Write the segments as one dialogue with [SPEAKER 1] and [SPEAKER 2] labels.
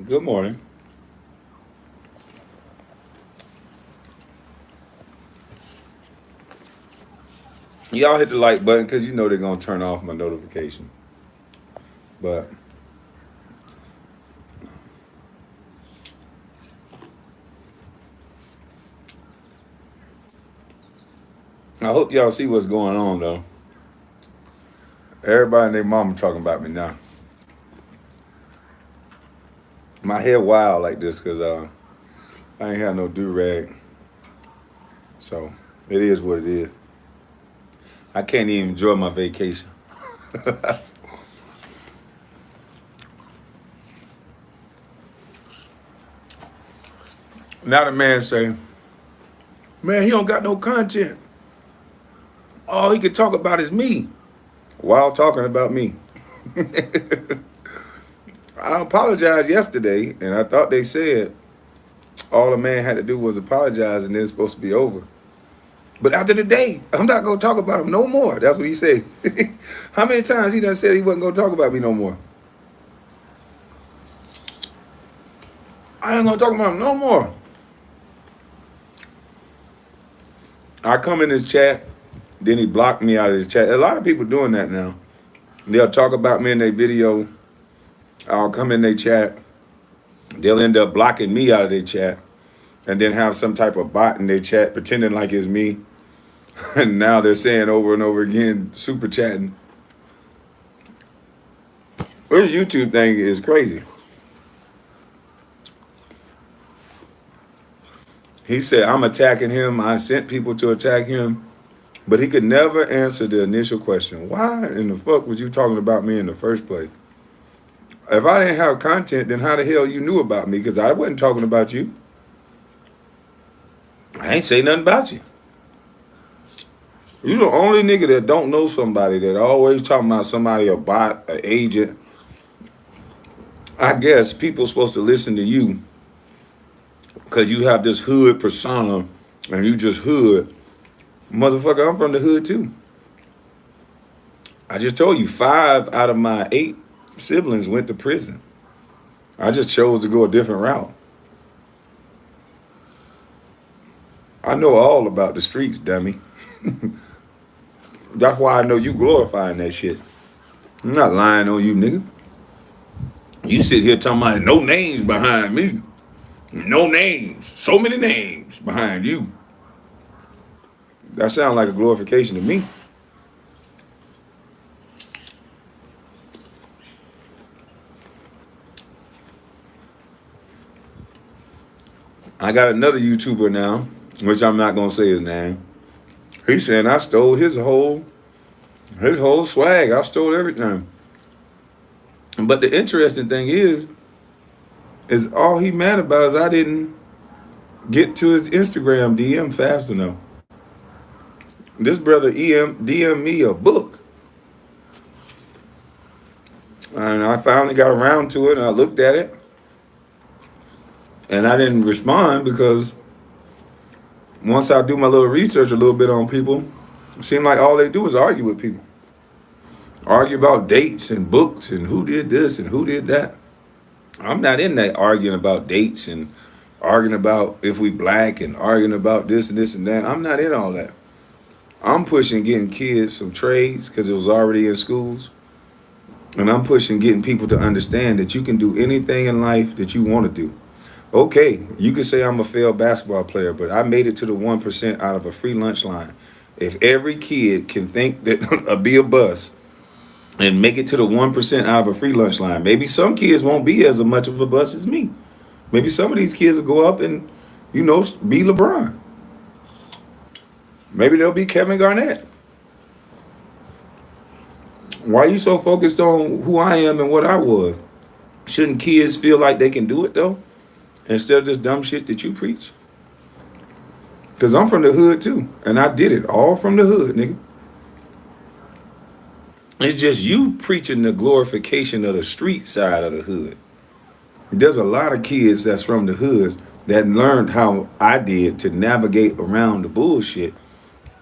[SPEAKER 1] Good morning. Y'all hit the like button because you know they're going to turn off my notification. But I hope y'all see what's going on, though. Everybody and their mama talking about me now. My hair wild like this because I ain't had no do-rag. So it is what it is. I can't even enjoy my vacation. Now the man say, man, he don't got no content. All he could talk about is me while talking about me. I apologized yesterday, and I thought they said all the man had to do was apologize and then it's supposed to be over. But after the day, I'm not going to talk about him no more. That's what he said. How many times he done said he wasn't going to talk about me no more? I ain't going to talk about him no more. I come in his chat, then he blocked me out of his chat. A lot of people doing that now. They'll talk about me in their video. I'll come in their chat. They'll end up blocking me out of their chat and then have some type of bot in their chat pretending like it's me. And now they're saying over and over again, super chatting. This YouTube thing is crazy. He said, I'm attacking him. I sent people to attack him. But he could never answer the initial question. Why in the fuck was you talking about me in the first place? If I didn't have content, then how the hell you knew about me? Because I wasn't talking about you. I ain't say nothing about you. You the only nigga that don't know somebody that always talking about somebody, a bot, an agent. I guess people supposed to listen to you because you have this hood persona and you just hood. Motherfucker, I'm from the hood too. I just told you 5 out of my 8 siblings went to prison. I just chose to go a different route. I know all about the streets, dummy. That's why I know you glorifying that shit. I'm not lying on you, nigga. You sit here talking about no names behind me. No names. So many names behind you. That sounds like a glorification to me. I got another YouTuber now, which I'm not gonna say his name. He's saying I stole his whole swag. I stole everything. But the interesting thing is all he mad about is I didn't get to his Instagram DM fast enough. This brother DM me a book. And I finally got around to it and I looked at it. And I didn't respond because once I do my little research a little bit on people, it seemed like all they do is argue with people. Argue about dates and books and who did this and who did that. I'm not in that arguing about dates and arguing about if we black and arguing about this and this and that. I'm not in all that. I'm pushing getting kids some trades because it was already in schools. And I'm pushing getting people to understand that you can do anything in life that you want to do. Okay, you can say I'm a failed basketball player, but I made it to the 1% out of a free lunch line. If every kid can think that be a bus and make it to the 1% out of a free lunch line, maybe some kids won't be as much of a bus as me. Maybe some of these kids will go up and, be LeBron. Maybe they'll be Kevin Garnett. Why are you so focused on who I am and what I was? Shouldn't kids feel like they can do it, though? Instead of this dumb shit that you preach? Because I'm from the hood, too. And I did it all from the hood, nigga. It's just you preaching the glorification of the street side of the hood. There's a lot of kids that's from the hoods that learned how I did to navigate around the bullshit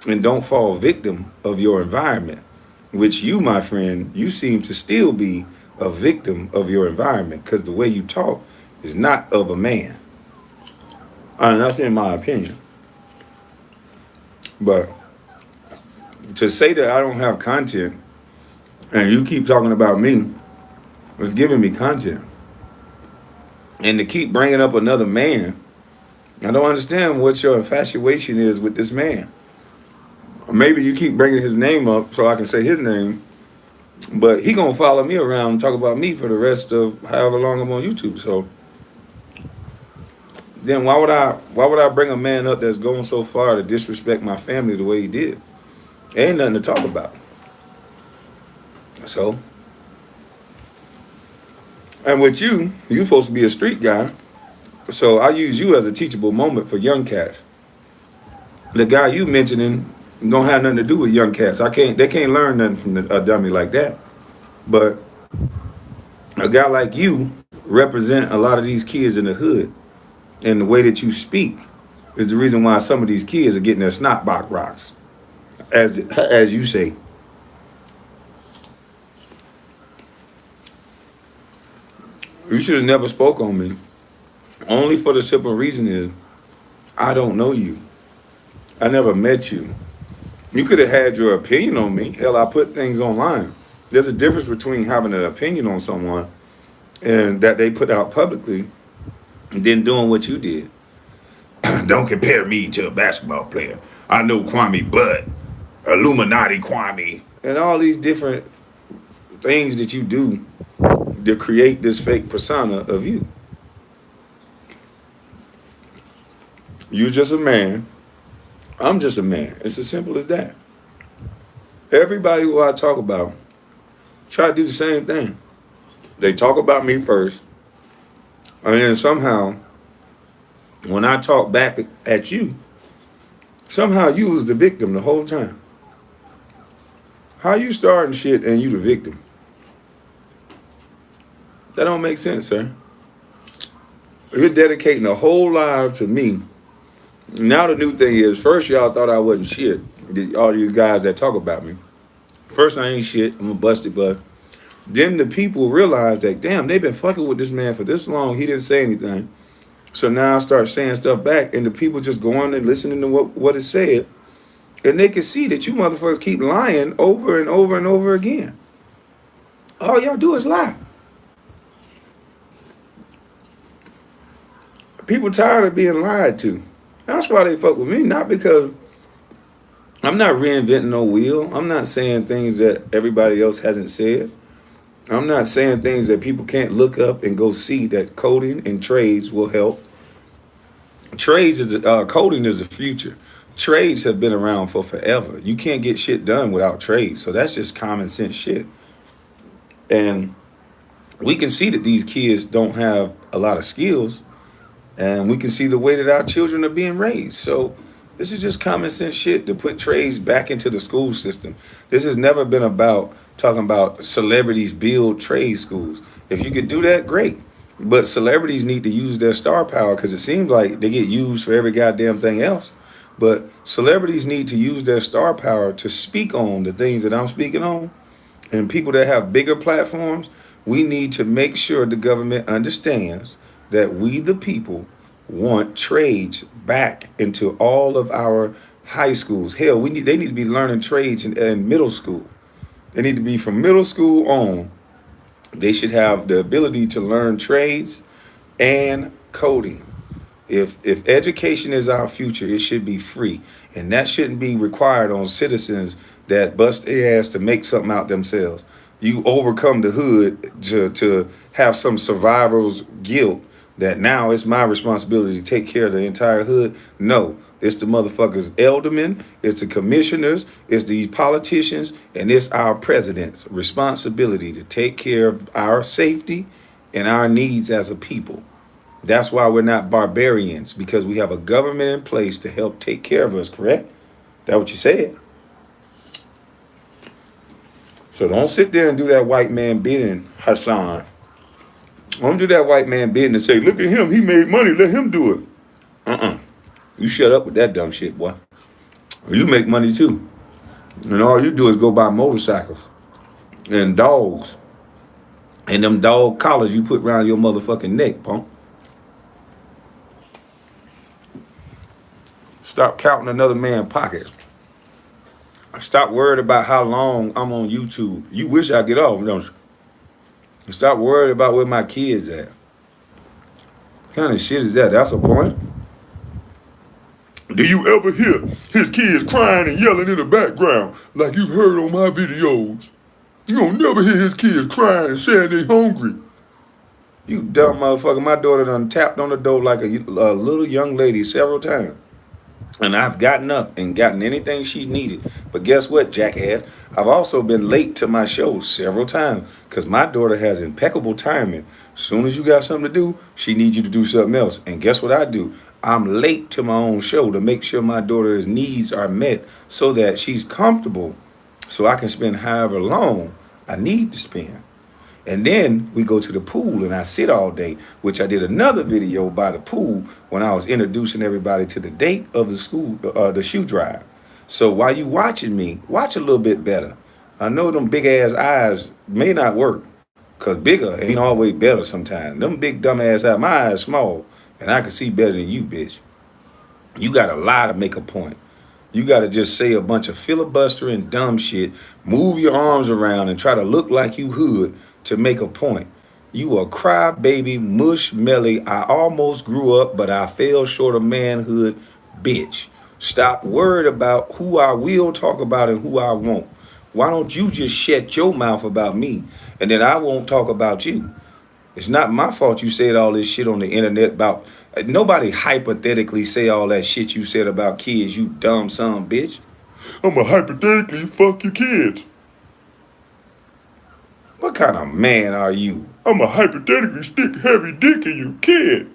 [SPEAKER 1] and don't fall victim of your environment, which you, my friend, you seem to still be a victim of your environment, because the way you talk is not of a man. And that's in my opinion. But to say that I don't have content and you keep talking about me is giving me content. And to keep bringing up another man, I don't understand what your infatuation is with this man. Maybe you keep bringing his name up so I can say his name, but he gonna follow me around and talk about me for the rest of however long I'm on YouTube. So then why would I bring a man up that's going so far to disrespect my family the way he did? Ain't nothing to talk about. So, and with you supposed to be a street guy. So I use you as a teachable moment for young cats. The guy you mentioning don't have nothing to do with young cats. They can't learn nothing from a dummy like that. But a guy like you represent a lot of these kids in the hood. And the way that you speak is the reason why some of these kids are getting their snot box rocks, as you say. You should have never spoke on me. Only for the simple reason is I don't know you. I never met you. You could have had your opinion on me. Hell, I put things online. There's a difference between having an opinion on someone and that they put out publicly and then doing what you did. Don't compare me to a basketball player. I know Kwame, but Illuminati Kwame, and all these different things that you do to create this fake persona of you. You're just a man. I'm just a man. It's as simple as that. Everybody who I talk about try to do the same thing. They talk about me first, and then somehow, when I talk back at you, somehow you was the victim the whole time. How you starting shit and you the victim? That don't make sense, sir. You're dedicating a whole life to me. Now the new thing is, first y'all thought I wasn't shit. All you guys that talk about me. First I ain't shit, I'm a busted butt. Then the people realize that, damn, they've been fucking with this man for this long. He didn't say anything. So now I start saying stuff back, and the people just go on and listening to what it said. And they can see that you motherfuckers keep lying over and over and over again. All y'all do is lie. People tired of being lied to. That's why they fuck with me, not because I'm not reinventing no wheel. I'm not saying things that everybody else hasn't said. I'm not saying things that people can't look up and go see that coding and trades will help. Coding is the future. Trades have been around for forever. You can't get shit done without trades. So that's just common sense shit. And we can see that these kids don't have a lot of skills. And we can see the way that our children are being raised. So this is just common sense shit to put trades back into the school system. This has never been about talking about celebrities build trade schools. If you could do that, great. But celebrities need to use their star power, because it seems like they get used for every goddamn thing else. But celebrities need to use their star power to speak on the things that I'm speaking on. And people that have bigger platforms, we need to make sure the government understands that we, the people, want trades back into all of our high schools. Hell, they need to be learning trades in middle school. They need to be from middle school on. They should have the ability to learn trades and coding. If education is our future, it should be free. And that shouldn't be required on citizens that bust their ass to make something out themselves. You overcome the hood to have some survivor's guilt that now it's my responsibility to take care of the entire hood. No, it's the motherfuckers aldermen, it's the commissioners, it's these politicians, and it's our president's responsibility to take care of our safety and our needs as a people. That's why we're not barbarians, because we have a government in place to help take care of us, correct? That's what you said. So don't sit there and do that white man bidding, Hassan. Don't do that white man bidding and say, look at him, he made money, let him do it. You shut up with that dumb shit, boy. You make money too. And all you do is go buy motorcycles and dogs And them dog collars you put around your motherfucking neck, punk. Stop counting another man's pockets. Stop worried about how long I'm on YouTube. You wish I get off, don't you? Stop worried about where my kids at. What kind of shit is that? That's a point? Do you ever hear his kids crying and yelling in the background like you've heard on my videos? You don't never hear his kids crying and saying they hungry. You dumb motherfucker. My daughter done tapped on the door like a little young lady several times. And I've gotten up and gotten anything she needed. But guess what, jackass? I've also been late to my show several times because my daughter has impeccable timing. As soon as you got something to do, she needs you to do something else. And guess what I do? I'm late to my own show to make sure my daughter's needs are met so that she's comfortable so I can spend however long I need to spend. And then we go to the pool and I sit all day, which I did another video by the pool when I was introducing everybody to the date of the school, the shoe drive. So while you watching me, watch a little bit better. I know them big ass eyes may not work because bigger ain't always better sometimes. Them big dumb ass eyes, my eyes small and I can see better than you, bitch. You got to lie to make a point. You got to just say a bunch of filibustering dumb shit, move your arms around and try to look like you hood to make a point. You a crybaby, mush melly, I almost grew up, but I fell short of manhood, bitch. Stop worried about who I will talk about and who I won't. Why don't you just shut your mouth about me and then I won't talk about you? It's not my fault you said all this shit on the internet about, nobody hypothetically say all that shit you said about kids, you dumb son bitch. I'ma hypothetically fuck your kids. What kind of man are you? I'ma hypothetically stick heavy dick in your kid.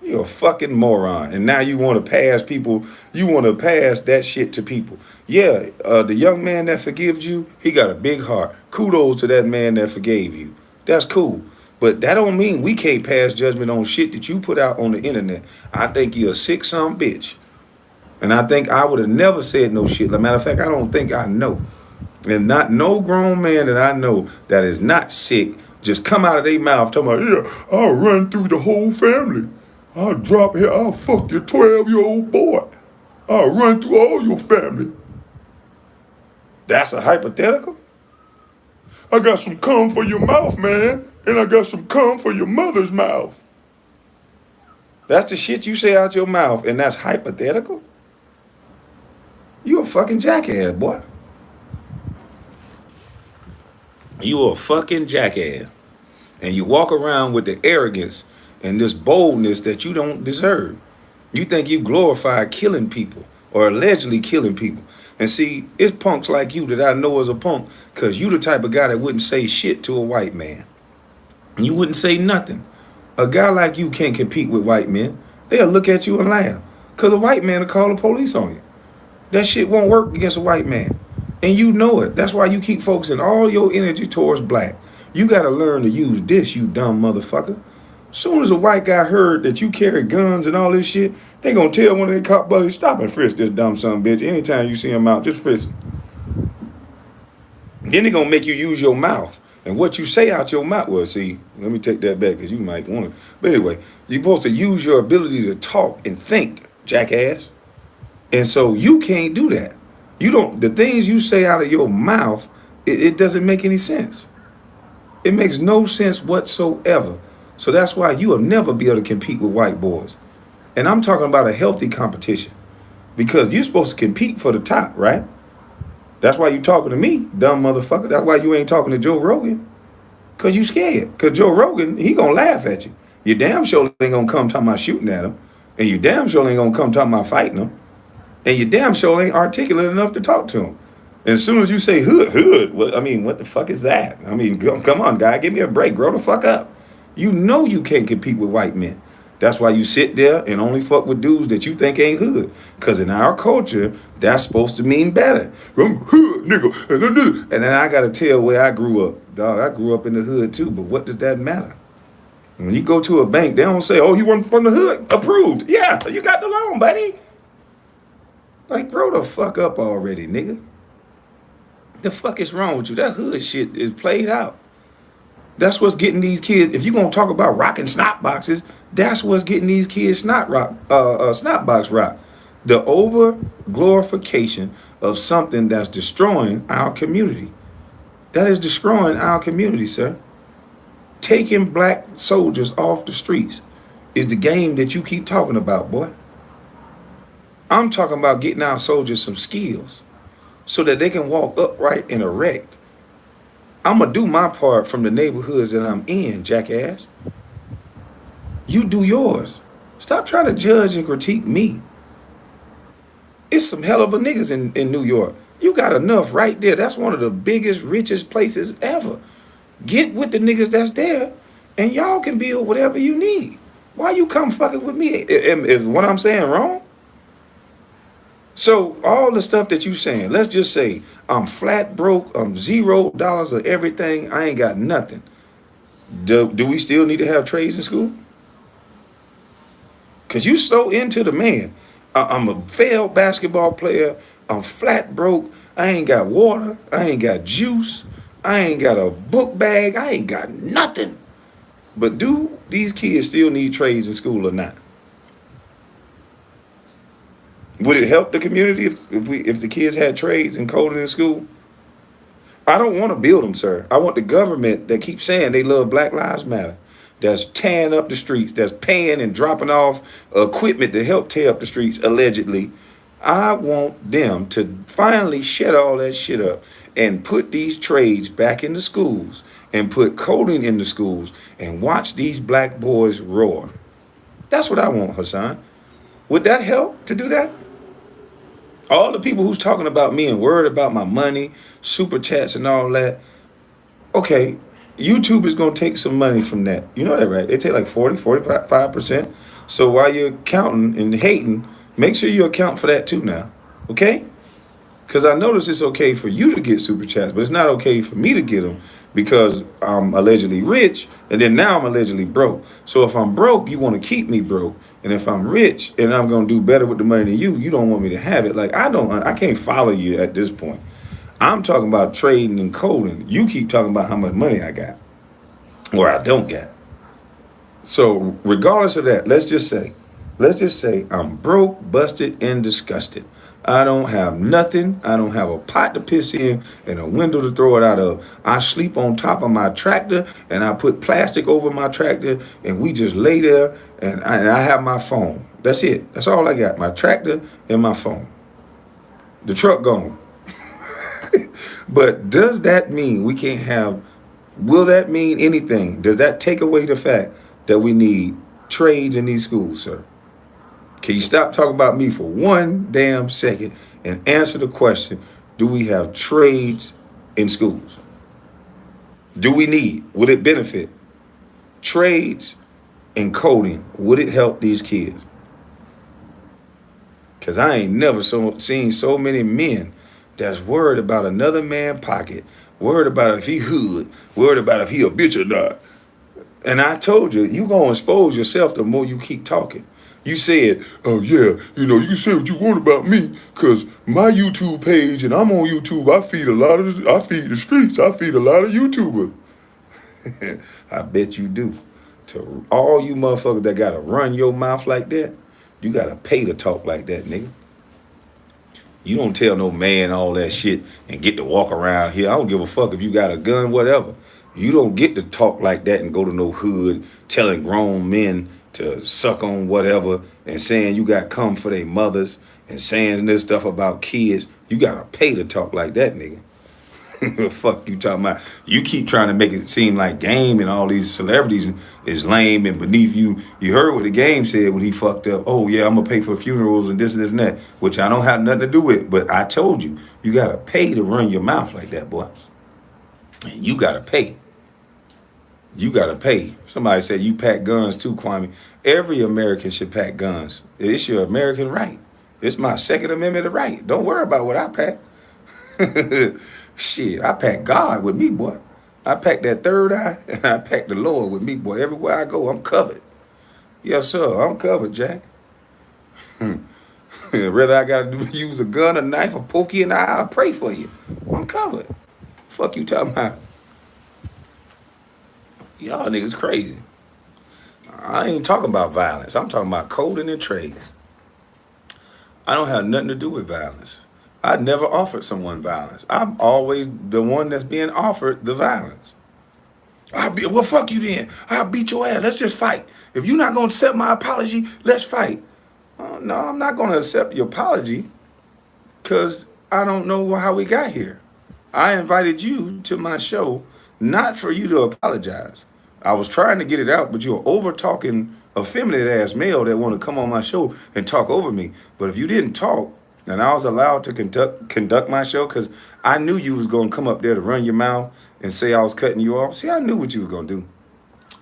[SPEAKER 1] You're a fucking moron. And now you want to pass people, you want to pass that shit to people. Yeah, the young man that forgives you, he got a big heart. Kudos to that man that forgave you. That's cool. But that don't mean we can't pass judgment on shit that you put out on the internet. I think you're a sick son bitch. And I think I would have never said no shit. As a matter of fact, I don't think I know. And not no grown man that I know that is not sick just come out of their mouth talking about, yeah, I'll run through the whole family. I'll drop here, I'll fuck your 12-year-old boy. I'll run through all your family. That's a hypothetical? I got some cum for your mouth, man. And I got some cum for your mother's mouth. That's the shit you say out your mouth and that's hypothetical? You a fucking jackass, boy. You a fucking jackass. And you walk around with the arrogance and this boldness that you don't deserve. You think you glorify killing people or allegedly killing people. And see, it's punks like you that I know as a punk because you the type of guy that wouldn't say shit to a white man. And you wouldn't say nothing. A guy like you can't compete with white men. They'll look at you and laugh because a white man will call the police on you. That shit won't work against a white man. And you know it. That's why you keep focusing all your energy towards black. You got to learn to use this, you dumb motherfucker. Soon as a white guy heard that you carry guns and all this shit, they gonna tell one of their cop buddies, stop and frisk this dumb son of a bitch. Anytime you see him out, just frisk him. Then they gonna make you use your mouth. And what you say out your mouth, well, see, let me take that back because you might want to. But anyway, you're supposed to use your ability to talk and think, jackass. And so you can't do that. You don't, the things you say out of your mouth, it doesn't make any sense. It makes no sense whatsoever. So that's why you will never be able to compete with white boys. And I'm talking about a healthy competition because you're supposed to compete for the top, right? That's why you talking to me, dumb motherfucker. That's why you ain't talking to Joe Rogan because you scared. Because Joe Rogan, he going to laugh at you. You damn sure ain't going to come talking about shooting at him. And you damn sure ain't going to come talking about fighting him. And you damn sure ain't articulate enough to talk to him. And as soon as you say hood, well, I mean, what the fuck is that? I mean, come on, guy, give me a break. Grow the fuck up. You know you can't compete with white men. That's why you sit there and only fuck with dudes that you think ain't hood. Because in our culture, that's supposed to mean better. I'm hood, nigga. And then I got to tell where I grew up. Dog, I grew up in the hood too, but what does that matter? When you go to a bank, they don't say, oh, he wasn't from the hood. Approved. Yeah, you got the loan, buddy. Like, grow the fuck up already, nigga. The fuck is wrong with you? That hood shit is played out. That's what's getting these kids. If you're gonna talk about rocking snot boxes, that's what's getting these kids snot box rock. The over glorification of something that's destroying our community. That is destroying our community, sir. Taking black soldiers off the streets is the game that you keep talking about, boy. I'm talking about getting our soldiers some skills so that they can walk upright and erect. I'm going to do my part from the neighborhoods that I'm in, jackass. You do yours. Stop trying to judge and critique me. It's some hell of a niggas in New York. You got enough right there. That's one of the biggest, richest places ever. Get with the niggas that's there, and y'all can build whatever you need. Why you come fucking with me? Is what I'm saying wrong? So all the stuff that you saying, let's just say I'm flat broke, I'm $0 of everything, I ain't got nothing. Do we still need to have trades in school? Because you so into the man. I'm a failed basketball player, I'm flat broke, I ain't got water, I ain't got juice, I ain't got a book bag, I ain't got nothing. But do these kids still need trades in school or not? Would it help the community if the kids had trades and coding in school? I don't want to build them, sir. I want the government that keeps saying they love Black Lives Matter, that's tearing up the streets, that's paying and dropping off equipment to help tear up the streets, allegedly. I want them to finally shut all that shit up and put these trades back in the schools and put coding in the schools and watch these black boys roar. That's what I want, Hassan. Would that help to do that? All the people who's talking about me and worried about my money, super chats and all that. Okay, YouTube is going to take some money from that. You know that, right? They take like 45%. So while you're counting and hating, make sure you account for that too now. Okay? Because I notice it's okay for you to get super chats, but it's not okay for me to get them because I'm allegedly rich, and then now I'm allegedly broke. So if I'm broke, you want to keep me broke. And if I'm rich and I'm going to do better with the money than you don't want me to have it. Like, I can't follow you at this point. I'm talking about trading and coding. You keep talking about how much money I got or I don't got. So regardless of that, let's just say I'm broke, busted, and disgusted. I don't have nothing. I don't have a pot to piss in and a window to throw it out of. I sleep on top of my tractor and I put plastic over my tractor and we just lay there and I have my phone. That's it. That's all I got. My tractor and my phone. The truck gone. But does that mean we can't have, will that mean anything? Does that take away the fact that we need trades in these schools, sir? Can you stop talking about me for one damn second and answer the question, do we have trades in schools? Do we need, would it benefit? Trades and coding, would it help these kids? Because I ain't never seen so many men that's worried about another man's pocket, worried about if he hood, worried about if he a bitch or not. And I told you, you gonna expose yourself the more you keep talking. You said, oh yeah, you say what you want about me, because my YouTube page, and I'm on YouTube, I feed the streets, I feed a lot of YouTubers. I bet you do. To all you motherfuckers that gotta run your mouth like that, you gotta pay to talk like that, nigga. You don't tell no man all that shit and get to walk around here. I don't give a fuck if you got a gun, whatever. You don't get to talk like that and go to no hood telling grown men to suck on whatever and saying you got come for their mothers and saying this stuff about kids. You got to pay to talk like that, nigga. Fuck you talking about. You keep trying to make it seem like Game and all these celebrities is lame and beneath you. You heard what the Game said when he fucked up. Oh, yeah, I'm going to pay for funerals and this and that, which I don't have nothing to do with. But I told you, you got to pay to run your mouth like that, boy. And you got to pay. You got to pay. Somebody said you pack guns too, Kwame. Every American should pack guns. It's your American right. It's my Second Amendment right. Don't worry about what I pack. Shit, I pack God with me, boy. I pack that third eye, and I pack the Lord with me, boy. Everywhere I go, I'm covered. Yes, sir, I'm covered, Jack. Whether I got to use a gun, a knife, or poke you in the eye, I'll pray for you. I'm covered. Fuck you talking about. Y'all niggas crazy. I ain't talking about violence. I'm talking about coding and trades. I don't have nothing to do with violence. I never offered someone violence. I'm always the one that's being offered the violence. Well, fuck you then. I'll beat your ass. Let's just fight. If you're not going to accept my apology, let's fight. No, I'm not going to accept your apology because I don't know how we got here. I invited you to my show not for you to apologize. I was trying to get it out, but you're over-talking effeminate ass male that want to come on my show and talk over me. But if you didn't talk and I was allowed to conduct my show, because I knew you was going to come up there to run your mouth and say I was cutting you off. See, I knew what you were going to do.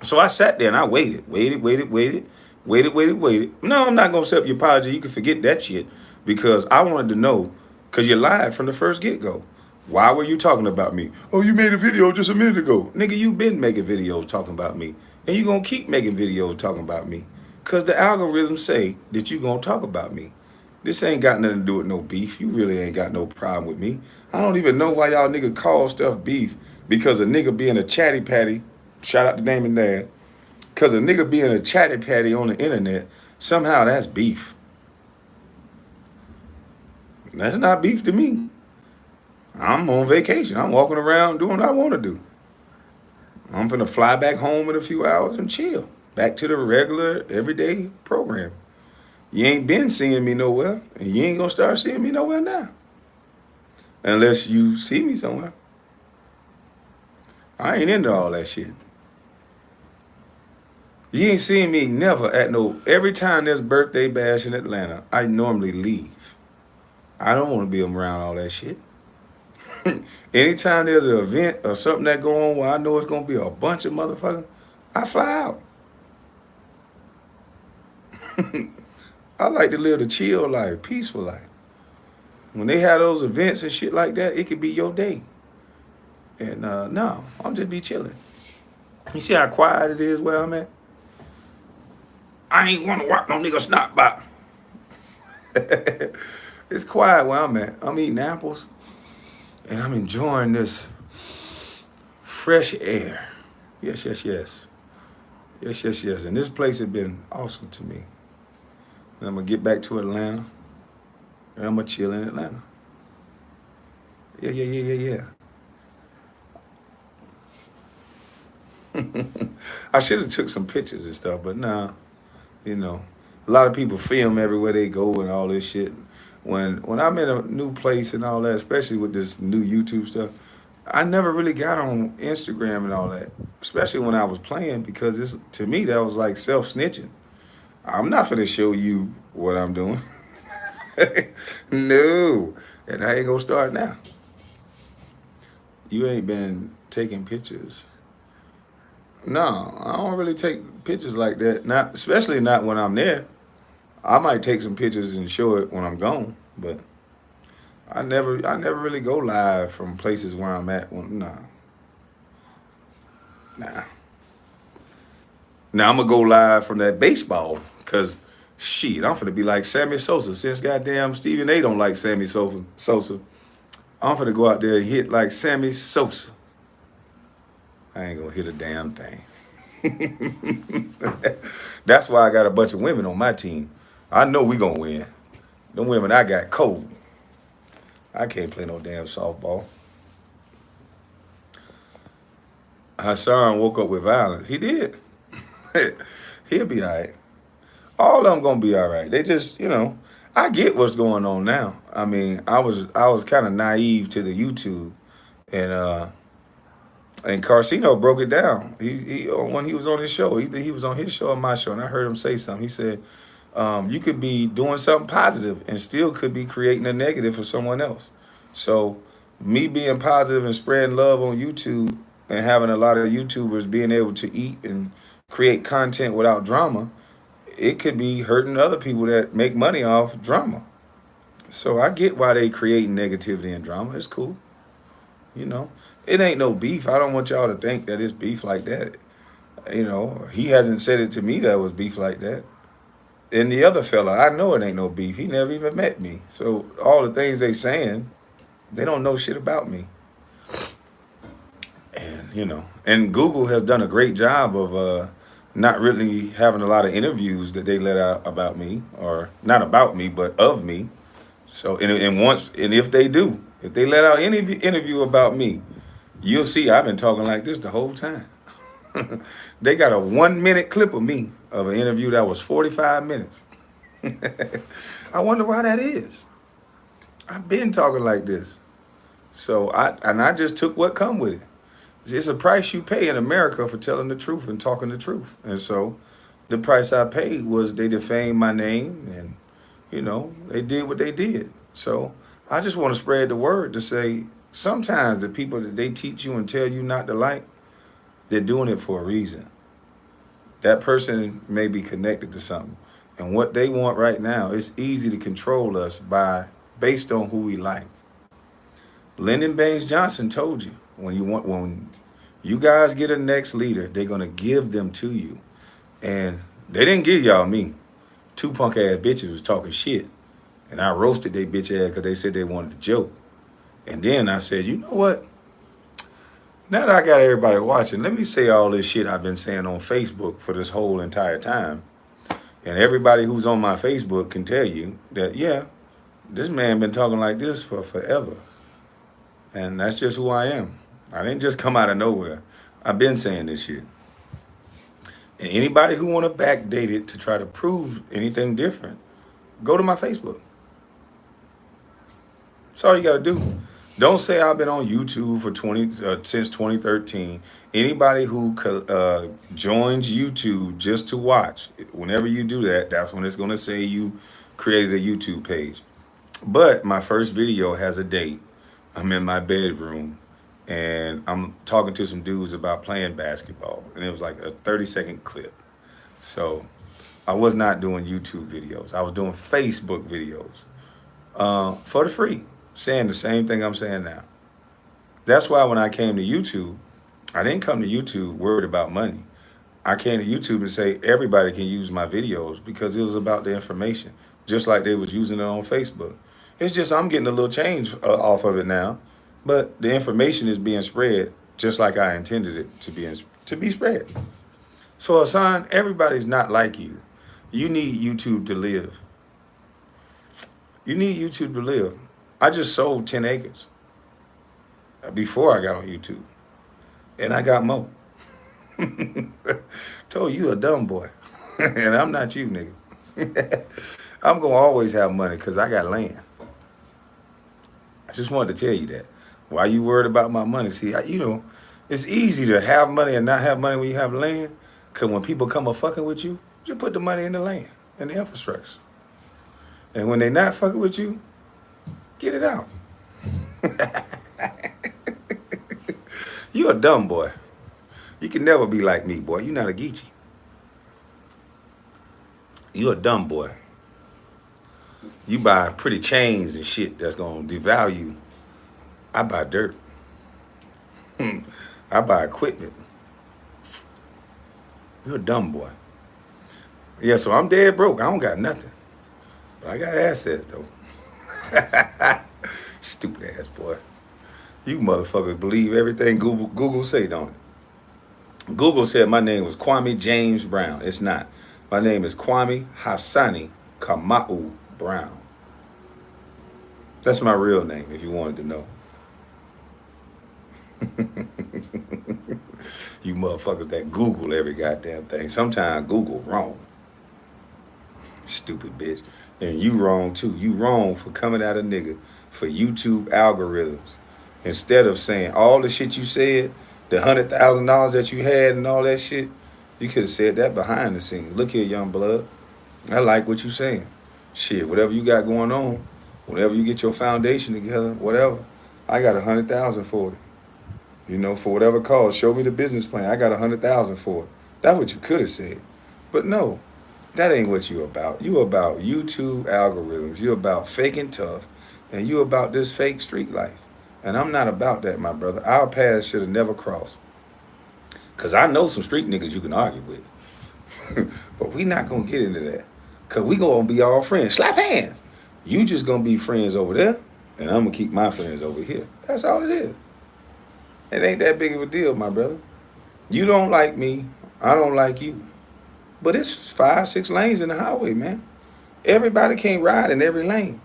[SPEAKER 1] So I sat there and I waited. No, I'm not going to accept your apology. You can forget that shit, because I wanted to know, because you lied from the first get-go. Why were you talking about me? Oh, you made a video just a minute ago. Nigga, you been making videos talking about me. And you going to keep making videos talking about me. Because the algorithms say that you going to talk about me. This ain't got nothing to do with no beef. You really ain't got no problem with me. I don't even know why y'all nigga call stuff beef. Because a nigga being a chatty patty, shout out to Damon Dad. Because a nigga being a chatty patty on the internet, somehow that's beef. That's not beef to me. I'm on vacation. I'm walking around doing what I want to do. I'm finna fly back home in a few hours and chill. Back to the regular, everyday program. You ain't been seeing me nowhere, and you ain't gonna start seeing me nowhere now. Unless you see me somewhere. I ain't into all that shit. You ain't seen me never at no, every time there's birthday bash in Atlanta, I normally leave. I don't want to be around all that shit. Anytime there's an event or something that go on where I know it's going to be a bunch of motherfuckers, I fly out. I like to live the chill life, peaceful life. When they have those events and shit like that, it could be your day. And no, I'll just be chilling. You see how quiet it is where I'm at? I ain't want to watch no nigga snot by. It's quiet where I'm at. I'm eating apples. And I'm enjoying this fresh air. Yes. And this place has been awesome to me. And I'm going to get back to Atlanta. And I'm going to chill in Atlanta. Yeah. I should have took some pictures and stuff, but nah. You know, a lot of people film everywhere they go and all this shit. When I'm in a new place and all that, especially with this new YouTube stuff, I never really got on Instagram and all that, especially when I was playing, because to me, that was like self-snitching. I'm not finna show you what I'm doing. No, and I ain't gonna start now. You ain't been taking pictures. No, I don't really take pictures like that. Not, especially not when I'm there. I might take some pictures and show it when I'm gone, but I never really go live from places where I'm at. Nah. Now I'm gonna go live from that baseball, cause shit, I'm finna be like Sammy Sosa. Since goddamn Stephen A don't like Sammy Sosa, I'm finna go out there and hit like Sammy Sosa. I ain't gonna hit a damn thing. That's why I got a bunch of women on my team. I know we gonna win. Them women I got cold. I can't play no damn softball. Hassan woke up with violence. He did. He'll be all right. All of them gonna be all right. They just, I get what's going on now. I mean, I was kind of naive to the YouTube, and Carcino broke it down. He when he was on his show, either he was on his show or my show, and I heard him say something. He said, you could be doing something positive and still could be creating a negative for someone else. So me being positive and spreading love on YouTube and having a lot of YouTubers being able to eat and create content without drama, it could be hurting other people that make money off drama. So I get why they creating negativity and drama. It's cool. It ain't no beef. I don't want y'all to think that it's beef like that. He hasn't said it to me that it was beef like that. And the other fella, I know it ain't no beef. He never even met me. So all the things they saying, they don't know shit about me. And you know, and Google has done a great job of not really having a lot of interviews that they let out about me, or not about me, but of me. So, and if they do, if they let out any interview about me, you'll see I've been talking like this the whole time. They got a 1 minute clip of me of an interview that was 45 minutes. I wonder why that is. I've been talking like this. So I just took what come with it. It's a price you pay in America for telling the truth and talking the truth. And so the price I paid was they defamed my name, and, you know, they did what they did. So I just want to spread the word to say sometimes the people that they teach you and tell you not to like, they're doing it for a reason. That person may be connected to something. And what they want right now, it's easy to control us based on who we like. Lyndon Baines Johnson told you, when you guys get a next leader, they're gonna give them to you. And they didn't give y'all me. Two punk ass bitches was talking shit. And I roasted they bitch ass because they said they wanted to joke. And then I said, you know what? Now that I got everybody watching, let me say all this shit I've been saying on Facebook for this whole entire time. And everybody who's on my Facebook can tell you that, yeah, this man been talking like this for forever. And that's just who I am. I didn't just come out of nowhere. I've been saying this shit. And anybody who want to backdate it to try to prove anything different, go to my Facebook. That's all you got to do. Don't say I've been on YouTube for since 2013. Anybody who joins YouTube just to watch, whenever you do that, that's when it's going to say you created a YouTube page. But my first video has a date. I'm in my bedroom, and I'm talking to some dudes about playing basketball. And it was like a 30-second clip. So I was not doing YouTube videos. I was doing Facebook videos for the free, saying the same thing I'm saying now. That's why when I came to YouTube, I didn't come to YouTube worried about money. I came to YouTube and say everybody can use my videos because it was about the information, just like they was using it on Facebook. It's just I'm getting a little change off of it now, but the information is being spread just like I intended it to be spread. So Hassan, everybody's not like you. You need YouTube to live. You need YouTube to live. I just sold 10 acres before I got on YouTube, and I got more. Told you a dumb boy, and I'm not you, nigga. I'm gonna always have money because I got land. I just wanted to tell you that. Why you worried about my money? See, you know, it's easy to have money and not have money when you have land. Because when people come a fucking with you, you put the money in the land and the infrastructure. And when they not fucking with you, get it out. You a dumb boy. You can never be like me, boy. You not a Geechee. You a dumb boy. You buy pretty chains and shit that's gonna devalue. I buy dirt. I buy equipment. You're a dumb boy. Yeah, so I'm dead broke. I don't got nothing. But I got assets, though. Stupid ass boy. You motherfuckers believe everything Google say, don't it? Google said my name was Kwame James Brown. It's not. My name is Kwame Hassani KwameHBrown. That's my real name, if you wanted to know. You motherfuckers that Google every goddamn thing. Sometimes Google wrong. Stupid bitch. And you wrong too. You wrong for coming at a nigga for YouTube algorithms. Instead of saying all the shit you said, the $100,000 that you had and all that shit, you could have said that behind the scenes. Look here, young blood. I like what you saying. Shit, whatever you got going on, whenever you get your foundation together, whatever, I got 100,000 for it. You know, for whatever cause, show me the business plan. I got 100,000 for it. That's what you could have said. But no, that ain't what you about. You about YouTube algorithms. You about faking tough. And you about this fake street life. And I'm not about that, my brother. Our paths should have never crossed. Because I know some street niggas you can argue with. But we not going to get into that. Because we going to be all friends. Slap hands. You just going to be friends over there. And I'm going to keep my friends over here. That's all it is. It ain't that big of a deal, my brother. You don't like me, I don't like you. But it's 5, 6 lanes in the highway, man. Everybody can't ride in every lane.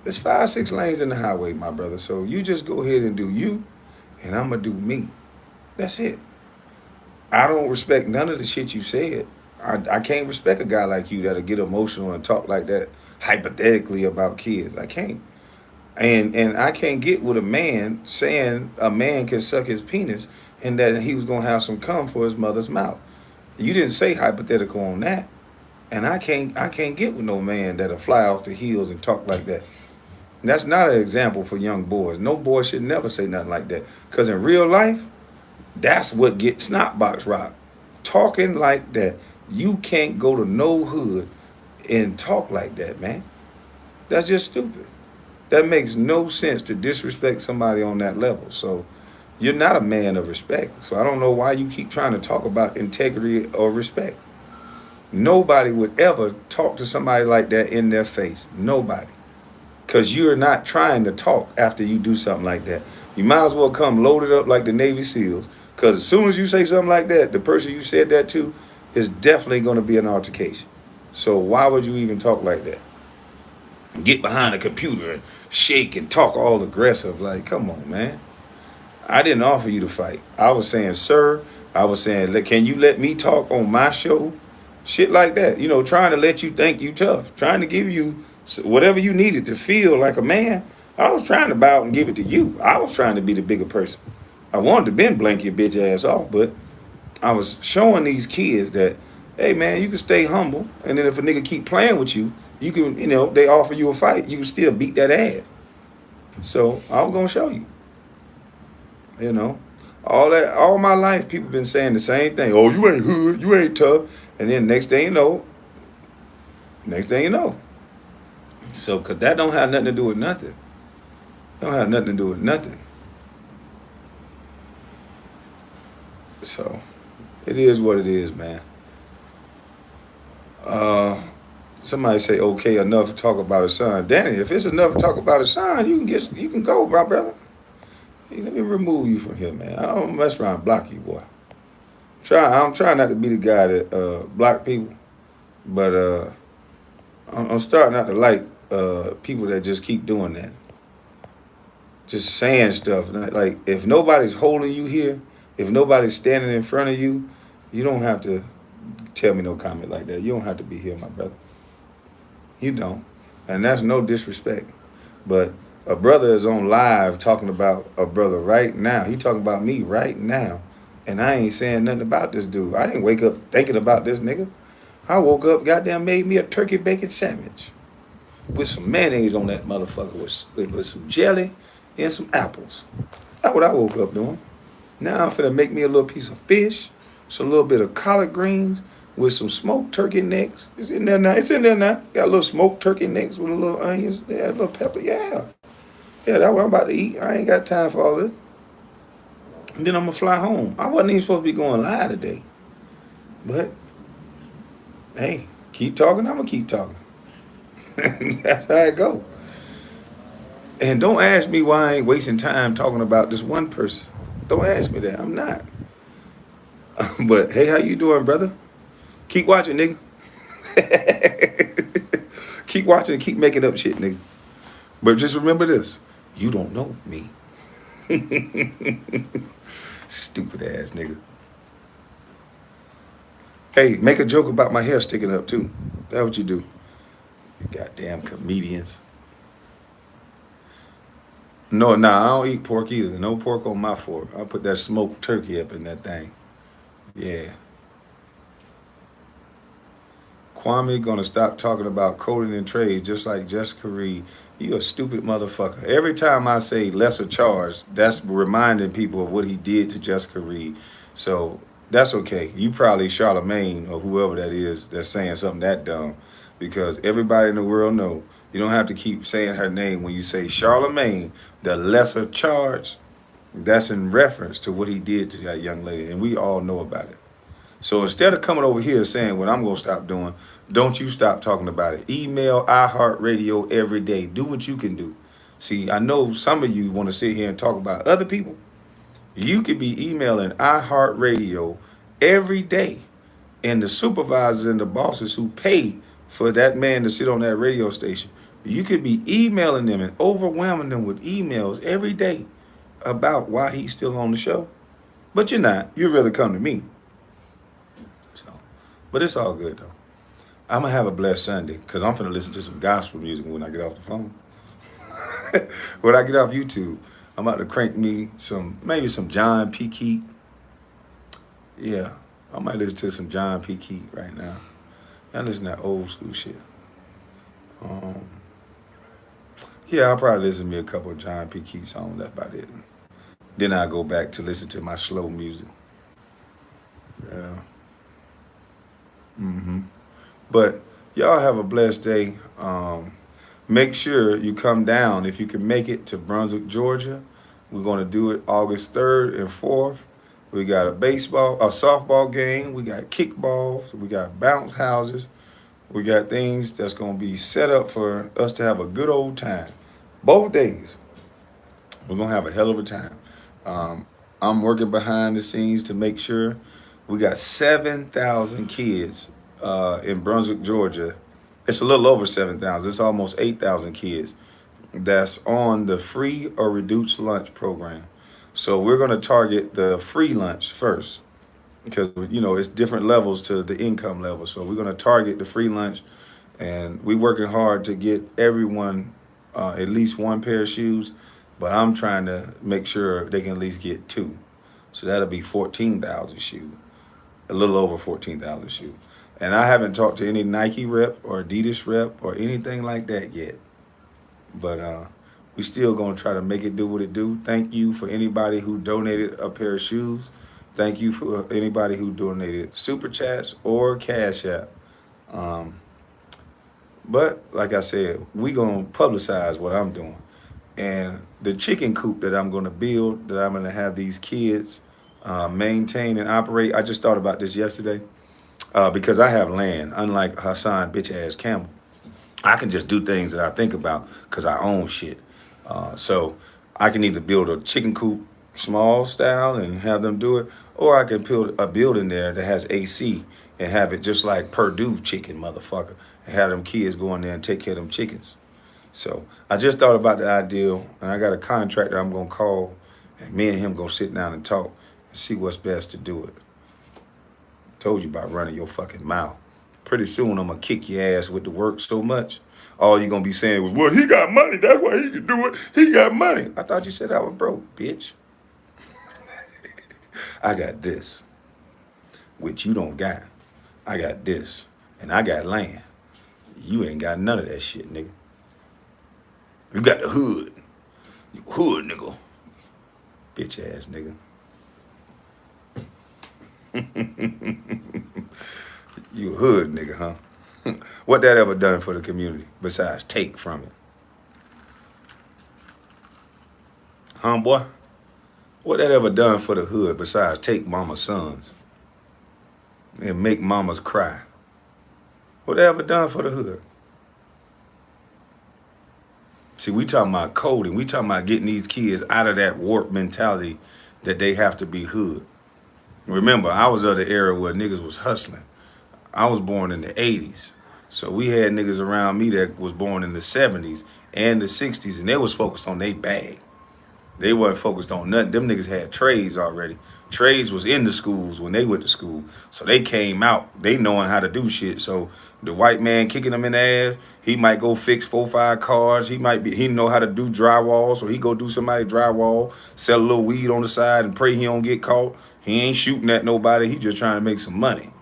[SPEAKER 1] There's 5, 6 lanes in the highway, my brother. So you just go ahead and do you, and I'm gonna do me. That's it. I don't respect none of the shit you said. I can't respect a guy like you that'll get emotional and talk like that hypothetically about kids. I can't. And I can't get with a man saying a man can suck his penis and that he was gonna have some cum for his mother's mouth. You didn't say hypothetical on that. And I can't get with no man that'll fly off the heels and talk like that. And that's not an example for young boys. No boy should never say nothing like that. Because in real life, that's what gets snotbox rocked. Talking like that. You can't go to no hood and talk like that, man. That's just stupid. That makes no sense to disrespect somebody on that level. So you're not a man of respect. So I don't know why you keep trying to talk about integrity or respect. Nobody would ever talk to somebody like that in their face. Nobody. Because you're not trying to talk after you do something like that. You might as well come loaded up like the Navy SEALs. Because as soon as you say something like that, the person you said that to is definitely going to be an altercation. So why would you even talk like that? Get behind a computer and shake and talk all aggressive. Like, come on, man. I didn't offer you to fight. I was saying, sir. I was saying, can you let me talk on my show? Shit like that. You know, trying to let you think you tough. Trying to give you whatever you needed to feel like a man. I was trying to bow and give it to you. I was trying to be the bigger person. I wanted to bend blank your bitch ass off, but I was showing these kids that, hey, man, you can stay humble. And then if a nigga keep playing with you, you can, you know, they offer you a fight, you can still beat that ass. So I was going to show you. You know, all my life, people been saying the same thing. Oh, you ain't hood, you ain't tough. And then next thing you know. So, because that don't have nothing to do with nothing. Don't have nothing to do with nothing. So, it is what it is, man. Somebody say, okay, enough to talk about a son. Danny, if it's enough to talk about a son, you can go, my brother. Hey, let me remove you from here, man. I don't mess around and block you, boy. I'm trying not to be the guy that block people, but I'm starting not to like people that just keep doing that. Just saying stuff. Like, if nobody's holding you here, if nobody's standing in front of you, you don't have to tell me no comment like that. You don't have to be here, my brother. You don't. And that's no disrespect. But a brother is on live talking about a brother right now. He talking about me right now. And I ain't saying nothing about this dude. I didn't wake up thinking about this nigga. I woke up, goddamn, made me a turkey bacon sandwich with some mayonnaise on that motherfucker with some jelly and some apples. That's what I woke up doing. Now I'm finna make me a little piece of fish, some little bit of collard greens with some smoked turkey necks. It's in there now. Got a little smoked turkey necks with a little onions, yeah, a little pepper. Yeah, that's what I'm about to eat. I ain't got time for all this. And then I'm gonna fly home. I wasn't even supposed to be going live today. But, hey, keep talking, I'm gonna keep talking. That's how it go. And don't ask me why I ain't wasting time talking about this one person. Don't ask me that, I'm not. But, hey, how you doing, brother? Keep watching, nigga. Keep watching and keep making up shit, nigga. But just remember this. You don't know me. Stupid ass nigga. Hey, make a joke about my hair sticking up too. That's what you do. You goddamn comedians. No, I don't eat pork either. No pork on my fork. I'll put that smoked turkey up in that thing. Yeah. Kwame gonna stop talking about coding and trade just like Jessica Reed. You a stupid motherfucker. Every time I say lesser charge, that's reminding people of what he did to Jessica Reed. So that's okay. You probably Charlemagne or whoever that is that's saying something that dumb, because everybody in the world know you don't have to keep saying her name when you say Charlemagne, the lesser charge. That's in reference to what he did to that young lady, and we all know about it. So instead of coming over here saying what I'm going to stop doing, don't you stop talking about it. Email iHeartRadio every day. Do what you can do. See, I know some of you want to sit here and talk about other people. You could be emailing iHeartRadio every day, and the supervisors and the bosses who pay for that man to sit on that radio station, you could be emailing them and overwhelming them with emails every day about why he's still on the show. But you're not. You really come to me. So, but it's all good though. I'm gonna have a blessed Sunday because I'm gonna listen to some gospel music when I get off the phone. When I get off YouTube, I'm about to crank me maybe some John P. Keat. Yeah, I might listen to some John P. Keat right now. I listen to that old school shit. Yeah, I'll probably listen to me a couple of John P. Keat songs. That's about it. Then I go back to listen to my slow music. Yeah. But y'all have a blessed day. Make sure you come down if you can make it to Brunswick, Georgia. We're going to do it August 3rd and 4th. We got a softball game. We got kickballs. We got bounce houses. We got things that's going to be set up for us to have a good old time. Both days, we're going to have a hell of a time. I'm working behind the scenes to make sure we got 7,000 kids in Brunswick, Georgia. It's a little over 7,000. It's almost 8,000 kids that's on the free or reduced lunch program. So we're going to target the free lunch first because, you know, it's different levels to the income level. So we're going to target the free lunch, and we're working hard to get everyone at least one pair of shoes, but I'm trying to make sure they can at least get two. So that'll be 14,000 shoes, a little over 14,000 shoes. And I haven't talked to any Nike rep or Adidas rep or anything like that yet. But we still gonna try to make it do what it do. Thank you for anybody who donated a pair of shoes. Thank you for anybody who donated Super Chats or Cash App. But like I said, we gonna publicize what I'm doing. And the chicken coop that I'm gonna build, that I'm gonna have these kids maintain and operate. I just thought about this yesterday because I have land, unlike Hassan bitch ass Campbell. I can just do things that I think about because I own shit. So I can either build a chicken coop small style and have them do it, or I can build a building there that has AC and have it just like Purdue chicken, motherfucker, and have them kids go in there and take care of them chickens. So I just thought about the idea, and I got a contractor I'm gonna call, and me and him gonna sit down and talk and see what's best to do it. Told you about running your fucking mouth. Pretty soon I'm gonna kick your ass with the work so much. All you gonna be saying was, well, he got money, that's why he can do it. He got money. I thought you said I was broke, bitch. I got this, which you don't got. I got this, and I got land. You ain't got none of that shit, nigga. You got the hood. You hood, nigga. Bitch ass nigga. You a hood nigga, huh? What that ever done for the community besides take from it? Huh, boy? What that ever done for the hood besides take mama's sons and make mamas cry? What that ever done for the hood? See, we talking about coding. We talking about getting these kids out of that warped mentality that they have to be hood. Remember, I was of the era where niggas was hustling. I was born in the 80s. So we had niggas around me that was born in the 70s and the 60s, and they was focused on their bag. They wasn't focused on nothing. Them niggas had trades already. Trades was in the schools when they went to school. So they came out, they knowing how to do shit. So the white man kicking them in the ass, he might go fix 4-5 cars. He know how to do drywall, so he go do somebody drywall, sell a little weed on the side and pray he don't get caught. He ain't shooting at nobody. He just trying to make some money.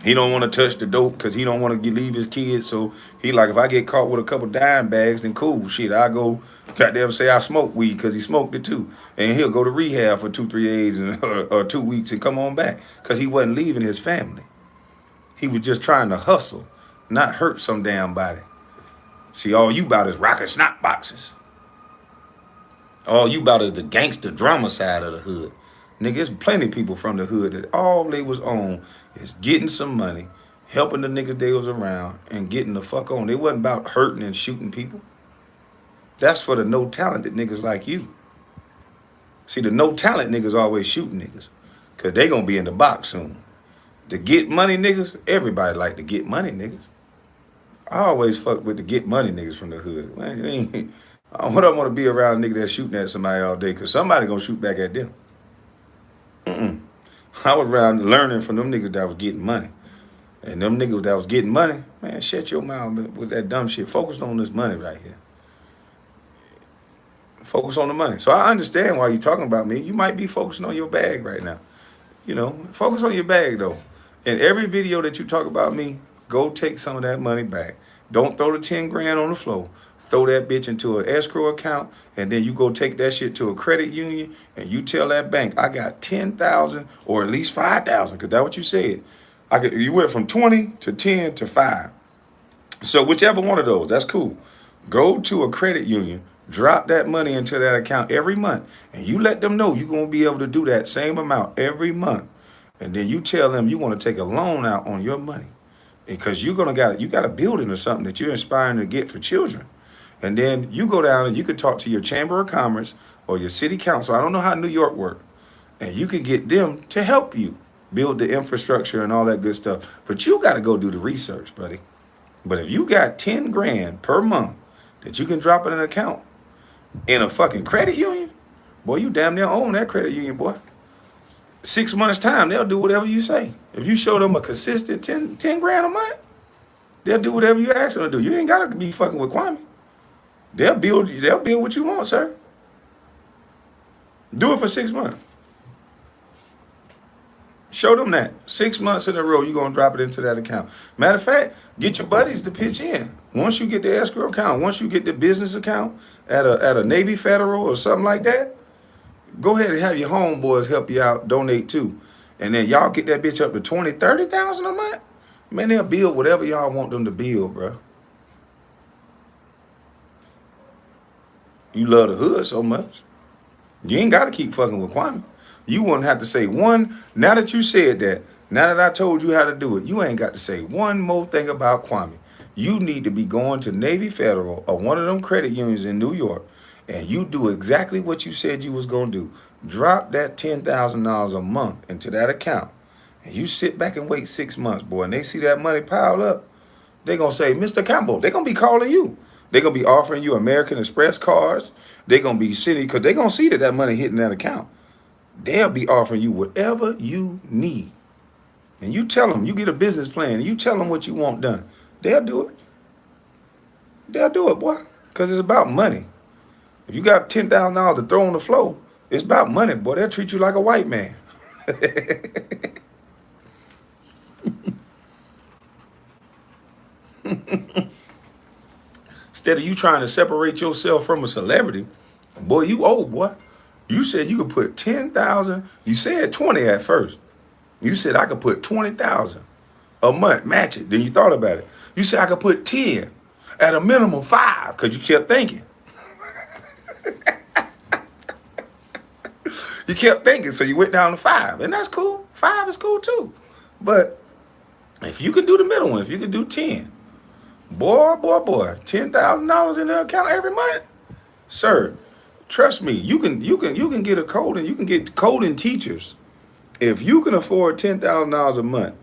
[SPEAKER 1] He don't want to touch the dope because he don't want to leave his kids. So he like, if I get caught with a couple dime bags, then cool. Shit, I go goddamn say I smoke weed because he smoked it too. And he'll go to rehab for 2-3 days or 2 weeks and come on back because he wasn't leaving his family. He was just trying to hustle, not hurt some damn body. See, all you about is rocking snot boxes. All you about is the gangster drama side of the hood. Nigga, there's plenty of people from the hood that all they was on is getting some money, helping the niggas they was around, and getting the fuck on. They wasn't about hurting and shooting people. That's for the no talented niggas like you. See, the no talent niggas always shooting niggas, cause they gonna be in the box soon. The get money niggas, everybody like to get money niggas. I always fuck with the get money niggas from the hood. Man, what I want to be around a nigga that's shooting at somebody all day, cause somebody gonna shoot back at them. I was around learning from them niggas that was getting money. And them niggas that was getting money, man, shut your mouth with that dumb shit. Focus on this money right here. Focus on the money. So I understand why you're talking about me. You might be focusing on your bag right now. You know, focus on your bag though. In every video that you talk about me, go take some of that money back. Don't throw the 10 grand on the floor. Throw that bitch into an escrow account, and then you go take that shit to a credit union, and you tell that bank, I got 10,000 or at least 5,000, because that's what you said. You went from 20 to 10 to 5. So whichever one of those, that's cool. Go to a credit union, drop that money into that account every month, and you let them know you're going to be able to do that same amount every month. And then you tell them you want to take a loan out on your money, because you got a building or something that you're inspiring to get for children. And then you go down and you could talk to your Chamber of Commerce or your city council. I don't know how New York works. And you can get them to help you build the infrastructure and all that good stuff. But you got to go do the research, buddy. But if you got 10 grand per month that you can drop in an account in a fucking credit union, boy, you damn near own that credit union, boy. 6 months' time, they'll do whatever you say. If you show them a consistent 10 grand a month, they'll do whatever you ask them to do. You ain't got to be fucking with Kwame. They'll build what you want, sir. Do it for 6 months. Show them that. 6 months in a row, you're going to drop it into that account. Matter of fact, get your buddies to pitch in. Once you get the escrow account, once you get the business account at a Navy Federal or something like that, go ahead and have your homeboys help you out, donate too. And then y'all get that bitch up to 20, 30,000 a month. Man, they'll build whatever y'all want them to build, bro. You love the hood so much. You ain't got to keep fucking with Kwame. You wouldn't have to say one, now that you said that, now that I told you how to do it, you ain't got to say one more thing about Kwame. You need to be going to Navy Federal or one of them credit unions in New York, and you do exactly what you said you was going to do. Drop that $10,000 a month into that account, and you sit back and wait 6 months, boy, and they see that money pile up, they're going to say, Mr. Campbell, they're going to be calling you. They're going to be offering you American Express cards. They're going to be sitting, because they're going to see that money hitting that account. They'll be offering you whatever you need. And you tell them, you get a business plan, and you tell them what you want done. They'll do it. They'll do it, boy, because it's about money. If you got $10,000 to throw on the floor, it's about money, boy. They'll treat you like a white man. Instead of you trying to separate yourself from a celebrity, boy, you old, boy. You said you could put 10,000. You said 20 at first. You said I could put 20,000 a month, match it. Then you thought about it. You said I could put 10 at a minimum 5, because you kept thinking. You kept thinking, so you went down to 5, and that's cool. 5 is cool too. But if you can do the middle one, if you can do 10, boy, $10,000 in the account every month, sir. Trust me, you can get a coding. You can get coding teachers. If you can afford $10,000 a month,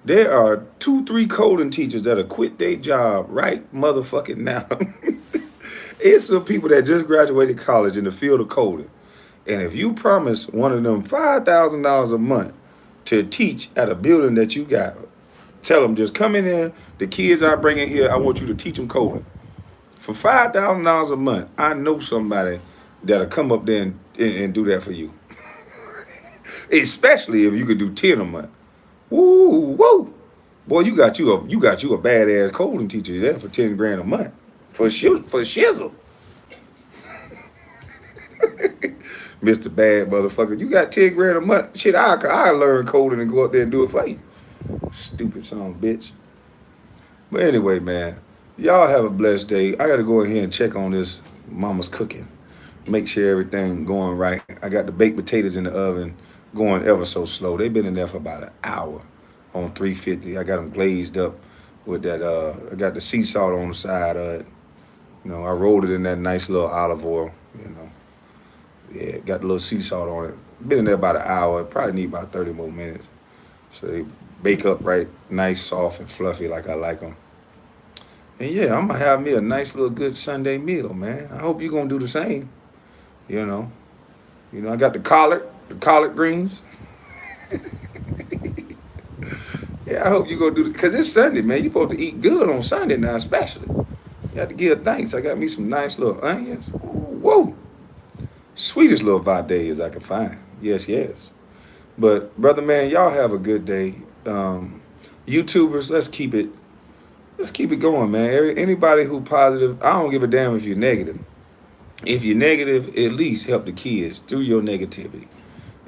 [SPEAKER 1] there are 2-3 coding teachers that'll quit their job right motherfucking now. It's some people that just graduated college in the field of coding. And if you promise one of them $5,000 a month to teach at a building that you got, tell them just come in there. The kids I bring in here, I want you to teach them coding. For $5,000 a month, I know somebody that'll come up there and do that for you. Especially if you could do 10 a month. Woo, woo. Boy, you got you a badass coding teacher there for 10 grand a month. For shizzle. Mr. Bad motherfucker. You got 10 grand a month. Shit, I learn coding and go up there and do it for you. Stupid son of a bitch. But anyway, man, y'all have a blessed day. I got to go ahead and check on this mama's cooking. Make sure everything going right. I got the baked potatoes in the oven going ever so slow. They've been in there for about an hour on 350. I got them glazed up with that. I got the sea salt on the side of it. You know, I rolled it in that nice little olive oil, you know. Yeah, got a little sea salt on it. Been in there about an hour. Probably need about 30 more minutes. So they bake up right, nice, soft, and fluffy like I like them. And yeah, I'm gonna have me a nice little good Sunday meal, man. I hope you're gonna do the same. You know, I got the collard greens. Yeah, I hope you gonna do it because it's Sunday, man. You supposed to eat good on Sunday now, especially. You have to give thanks. I got me some nice little onions. Ooh, whoa, sweetest little vades I can find. Yes, yes. But brother, man, y'all have a good day. YouTubers, let's keep it going, man. Anybody who positive, I don't give a damn if you're negative. If you're negative, at least help the kids through your negativity.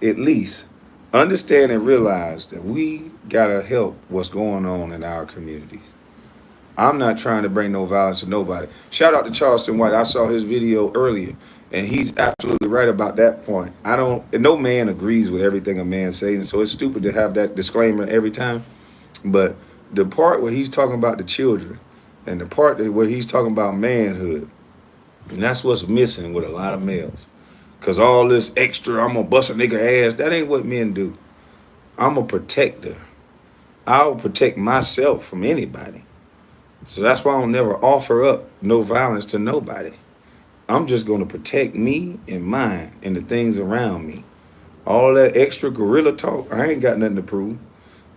[SPEAKER 1] At least understand and realize that we gotta help what's going on in our communities. I'm not trying to bring no violence to nobody. Shout out to Charleston White. I saw his video earlier, and he's absolutely right about that point. No man agrees with everything a man says, and so it's stupid to have that disclaimer every time. But the part where he's talking about the children, and the part where he's talking about manhood, and that's what's missing with a lot of males. Cause all this extra, I'm gonna bust a nigga ass, that ain't what men do. I'm a protector. I'll protect myself from anybody. So that's why I'll never offer up no violence to nobody. I'm just going to protect me and mine and the things around me. All that extra gorilla talk, I ain't got nothing to prove.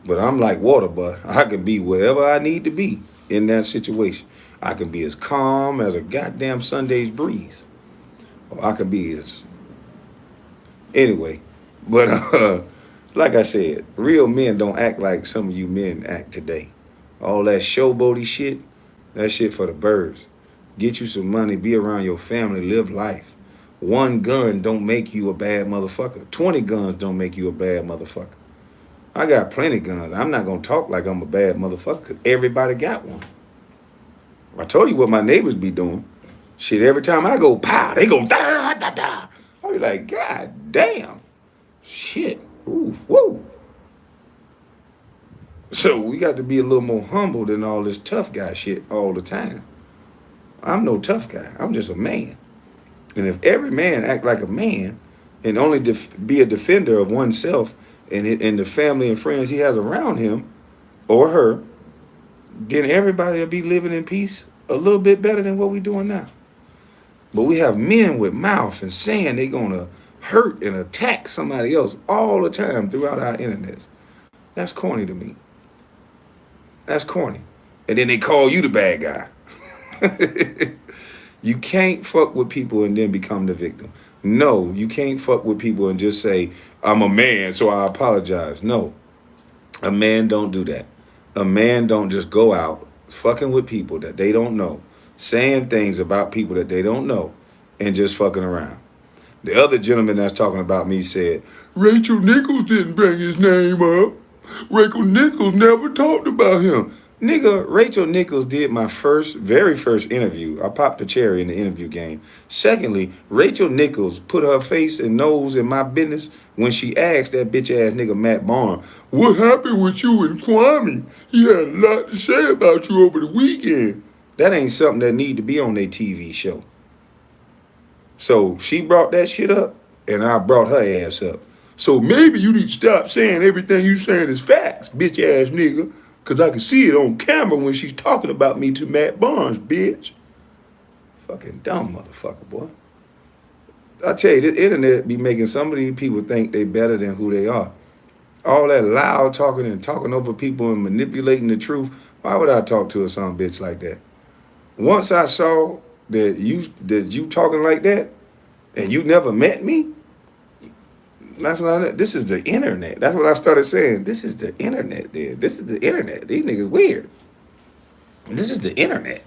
[SPEAKER 1] But I'm like water, boy. I can be wherever I need to be in that situation. I can be as calm as a goddamn Sunday's breeze. Or I can be as... Anyway. But like I said, real men don't act like some of you men act today. All that showboaty shit, that shit for the birds. Get you some money, be around your family, live life. One gun don't make you a bad motherfucker. 20 guns don't make you a bad motherfucker. I got plenty guns. I'm not going to talk like I'm a bad motherfucker because everybody got one. I told you what my neighbors be doing. Shit, every time I go, pow, they go, da, da, da. I be like, God damn. Shit. Ooh, whoa. So we got to be a little more humble than all this tough guy shit all the time. I'm no tough guy. I'm just a man. And if every man act like a man and only be a defender of oneself and the family and friends he has around him or her, then everybody will be living in peace a little bit better than what we doing now. But we have men with mouth and saying they're going to hurt and attack somebody else all the time throughout our internets. That's corny to me. That's corny. And then they call you the bad guy. You can't fuck with people and then become the victim. No, you can't fuck with people and just say, I'm a man, so I apologize. No, a man don't do that. A man don't just go out fucking with people that they don't know, saying things about people that they don't know, and just fucking around. The other gentleman that's talking about me said, Rachel Nichols didn't bring his name up. Rachel Nichols never talked about him. Nigga, Rachel Nichols did my very first interview. I popped the cherry in the interview game. Secondly, Rachel Nichols put her face and nose in my business when she asked that bitch ass nigga Matt Barnes, what happened with you and Kwame? He had a lot to say about you over the weekend. That ain't something that need to be on their TV show. So she brought that shit up, and I brought her ass up. So maybe you need to stop saying everything you saying is facts, bitch ass nigga. Because I can see it on camera when she's talking about me to Matt Barnes, bitch. Fucking dumb motherfucker, boy. I tell you, the internet be making some of these people think they better than who they are. All that loud talking and talking over people and manipulating the truth. Why would I talk to a some bitch like that? Once I saw that you talking like that and you never met me, that's what this is the internet. That's what I started saying. This is the internet, dude. This is the internet. These niggas weird. This is the internet.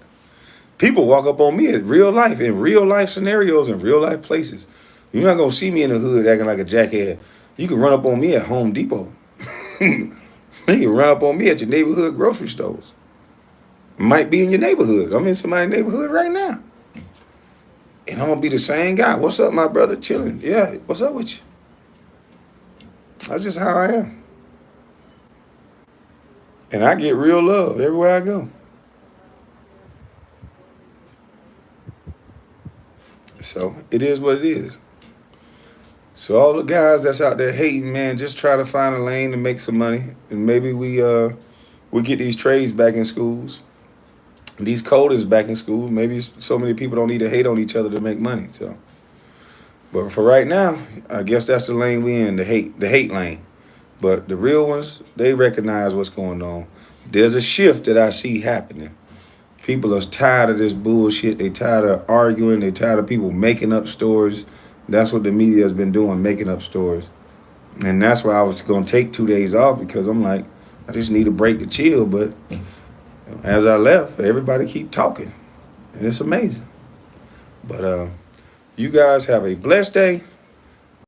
[SPEAKER 1] People walk up on me in real life scenarios, in real life places. You're not gonna see me in the hood acting like a jackhead. You can run up on me at Home Depot. You can run up on me at your neighborhood grocery stores. Might be in your neighborhood. I'm in somebody's neighborhood right now. And I'm gonna be the same guy. What's up, my brother? Chilling. Yeah, what's up with you? That's just how I am. And I get real love everywhere I go. So it is what it is. So all the guys that's out there hating, man, just try to find a lane to make some money, and maybe we get these trades back in schools, these coders back in school. Maybe so many people don't need to hate on each other to make money. So, but for right now, I guess that's the lane we in, the hate lane. But the real ones, they recognize what's going on. There's a shift that I see happening. People are tired of this bullshit. They tired of arguing. They tired of people making up stories. That's what the media has been doing, making up stories. And that's why I was going to take 2 days off, because I'm like, I just need a break to chill. But as I left, everybody keep talking. And it's amazing. But you guys have a blessed day.